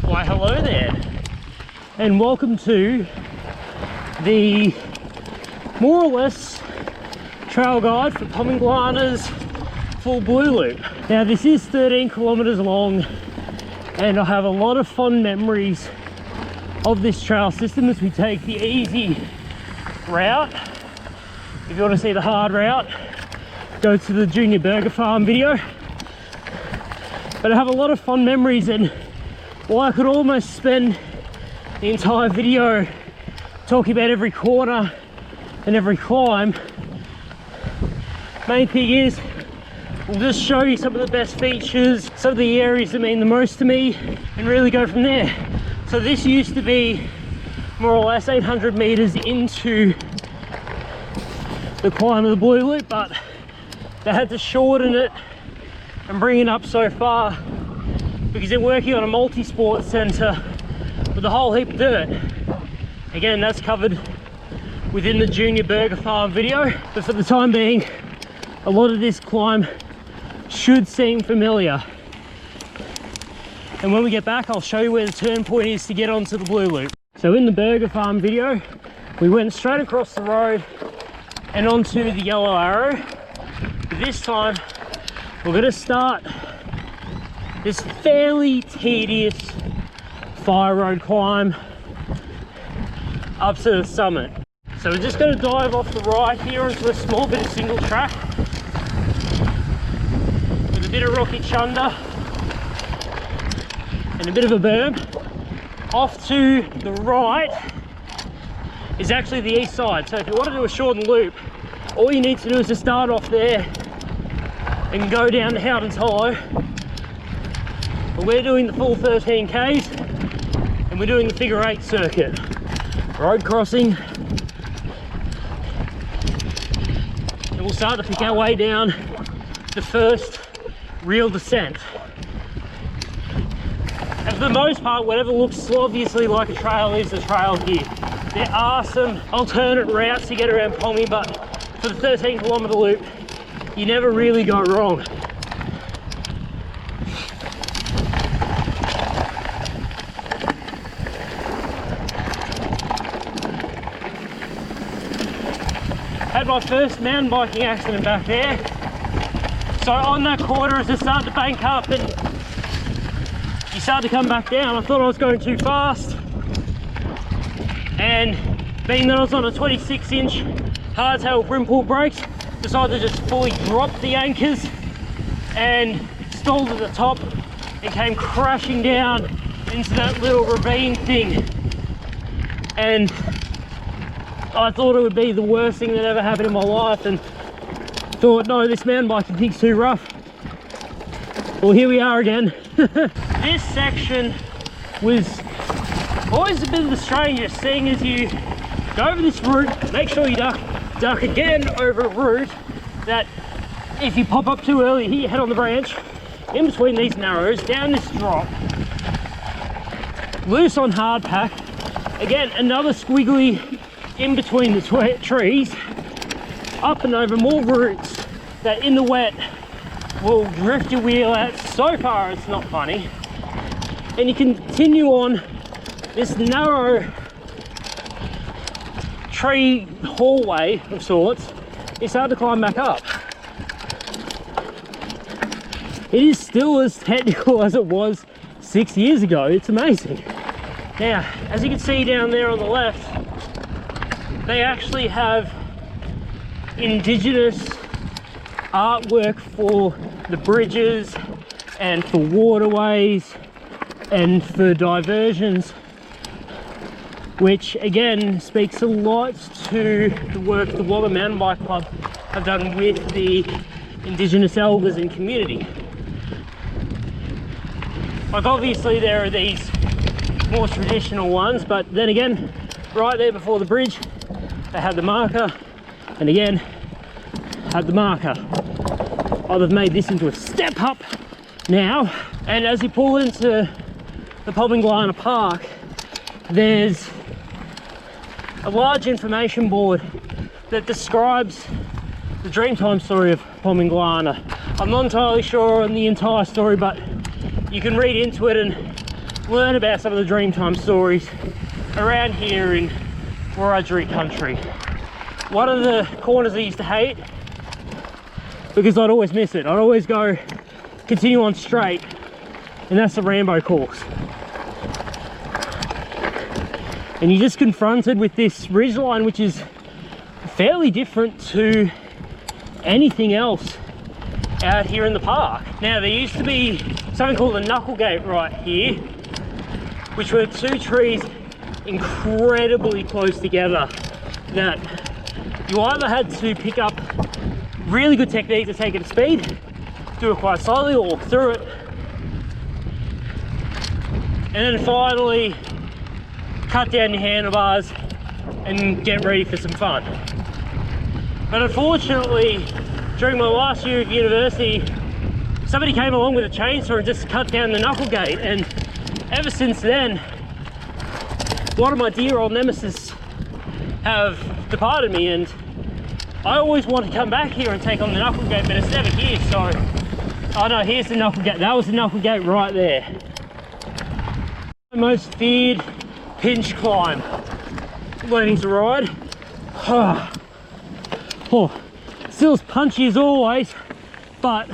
Why hello there, and welcome to the more or less trail guide for Pomingalarna's full blue loop. Now this is 13 kilometers long, and I have a lot of fond memories of this trail system as we take the easy route. If you want to see the hard route, go to the Junior Burger Farm video. But I have a lot of fond memories, and well, I could almost spend the entire video talking about every corner and every climb. Main thing is, we'll just show you some of the best features, some of the areas that mean the most to me, and really go from there. So this used to be more or less 800 meters into the climb of the blue loop, but they had to shorten it and bring it up so far because they're working on a multi-sport centre with a whole heap of dirt. Again, that's covered within the Junior Burger Farm video, but for the time being, a lot of this climb should seem familiar. And when we get back, I'll show you where the turn point is to get onto the blue loop. So in the Burger Farm video, we went straight across the road and onto the yellow arrow. But this time, we're going to start this fairly tedious fire road climb up to the summit. So we're just going to dive off the right here onto a small bit of single track with a bit of rocky chunder and a bit of a berm. Off to the right is actually the east side. So if you want to do a shortened loop, all you need to do is to start off there and go down to Howden's Hollow. But we're doing the full 13 Ks and we're doing the figure 8 circuit. Road crossing. And we'll start to pick our way down the first real descent. And for the most part, whatever looks obviously like a trail is a trail here. There are some alternate routes to get around Pommy, but for the 13 kilometer loop, you never really go wrong. Had my first mountain biking accident back there. So on that corner, as it started to bank up and you start to come back down, I thought I was going too fast, and being that I was on a 26-inch hardtail rim pull brakes, decided to just fully drop the anchors and stalled at the top and came crashing down into that little ravine thing. And I thought it would be the worst thing that ever happened in my life, and thought, no, this mountain biking thing's too rough. Well, here we are again. This section was always a bit of the strangest, seeing as you go over this route, make sure you duck again over a route that if you pop up too early, hit your head on the branch, in between these narrows, down this drop, loose on hardpack, again another squiggly in between the trees, up and over more roots that in the wet will drift your wheel out so far it's not funny. And you continue on this narrow tree hallway of sorts, you start to climb back up. It is still as technical as it was 6 years ago. It's amazing. Now, as you can see down there on the left, they actually have indigenous artwork for the bridges and for waterways and for diversions, which again speaks a lot to the work the Wagga Mountain Bike Club have done with the indigenous elders and community. Like obviously there are these more traditional ones, but then again, right there before the bridge, they had the marker, and again, had the marker. Oh, they've made this into a step up now, and as you pull into the Pomingalarna Park, there's a large information board that describes the Dreamtime story of Pomingalarna. I'm not entirely sure on the entire story, but you can read into it and learn about some of the Dreamtime stories around here in Wiradjuri country. One of the corners I used to hate, because I'd always miss it. I'd always go continue on straight, and that's the Rambo course. And you're just confronted with this ridgeline, which is fairly different to anything else out here in the park. Now, there used to be something called the knuckle gate right here, which were two trees incredibly close together that you either had to pick up really good technique to take it at speed, do it quite slowly, or walk through it, and then finally cut down your handlebars and get ready for some fun. But unfortunately, during my last year of university, somebody came along with a chainsaw and just cut down the knuckle gate, and ever since then, a lot of my dear old nemesis have departed me, and I always want to come back here and take on the knuckle gate, but it's never here. So, oh no, here's the knuckle gate. That was the knuckle gate right there. My most feared pinch climb, learning to ride. Oh, still as punchy as always, but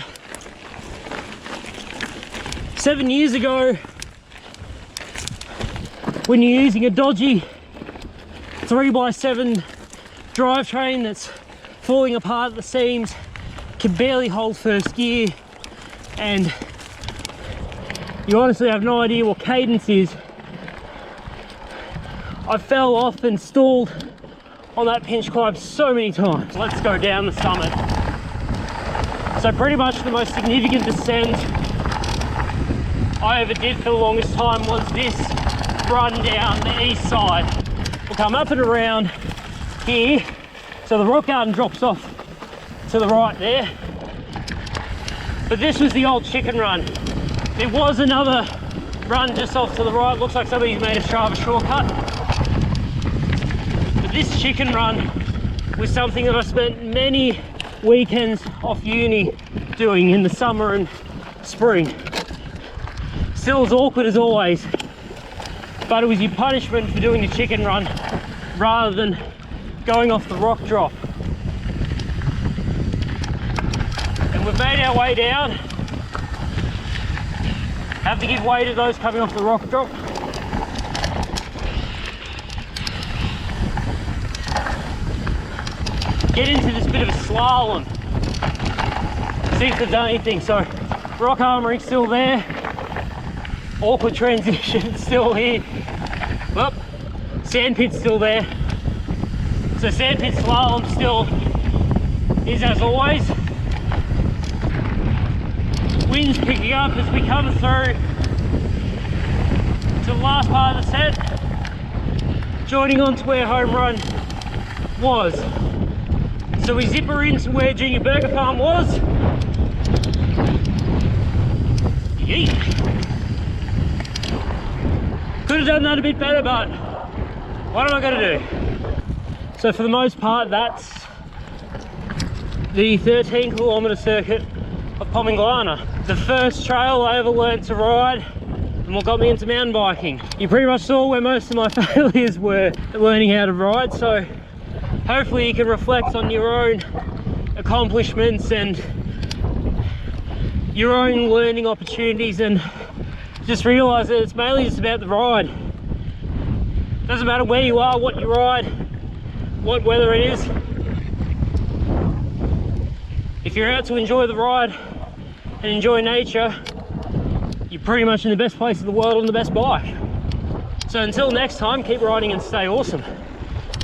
7 years ago, when you're using a dodgy 3x7 drivetrain that's falling apart at the seams, can barely hold first gear, and you honestly have no idea what cadence is, I fell off and stalled on that pinch climb so many times. Let's go down the summit. So pretty much the most significant descent I ever did for the longest time was this run down the east side. We'll come up and around here. So the rock garden drops off to the right there. But this was the old chicken run. There was another run just off to the right. Looks like somebody's made a Strava shortcut. But this chicken run was something that I spent many weekends off uni doing in the summer and spring. Still as awkward as always, but it was your punishment for doing the chicken run rather than going off the rock drop. And we've made our way down. Have to give way to those coming off the rock drop. Get into this bit of a slalom. See if they've done anything. So rock armouring still there. Awkward transition still here. Well, sandpit's still there. So sandpit slalom still is as always. Wind's picking up as we come through to the last part of the set, joining on to where home run was. So we zip her into where Junior Burger Farm was. Yeet. Could have done that a bit better, but what am I going to do? So for the most part, that's the 13-kilometre circuit of Pomingalarna. The first trail I ever learnt to ride and what got me into mountain biking. You pretty much saw where most of my failures were learning how to ride, so hopefully you can reflect on your own accomplishments and your own learning opportunities and just realise that it's mainly just about the ride. Doesn't matter where you are, what you ride, what weather it is. If you're out to enjoy the ride and enjoy nature, you're pretty much in the best place in the world on the best bike. So until next time, keep riding and stay awesome.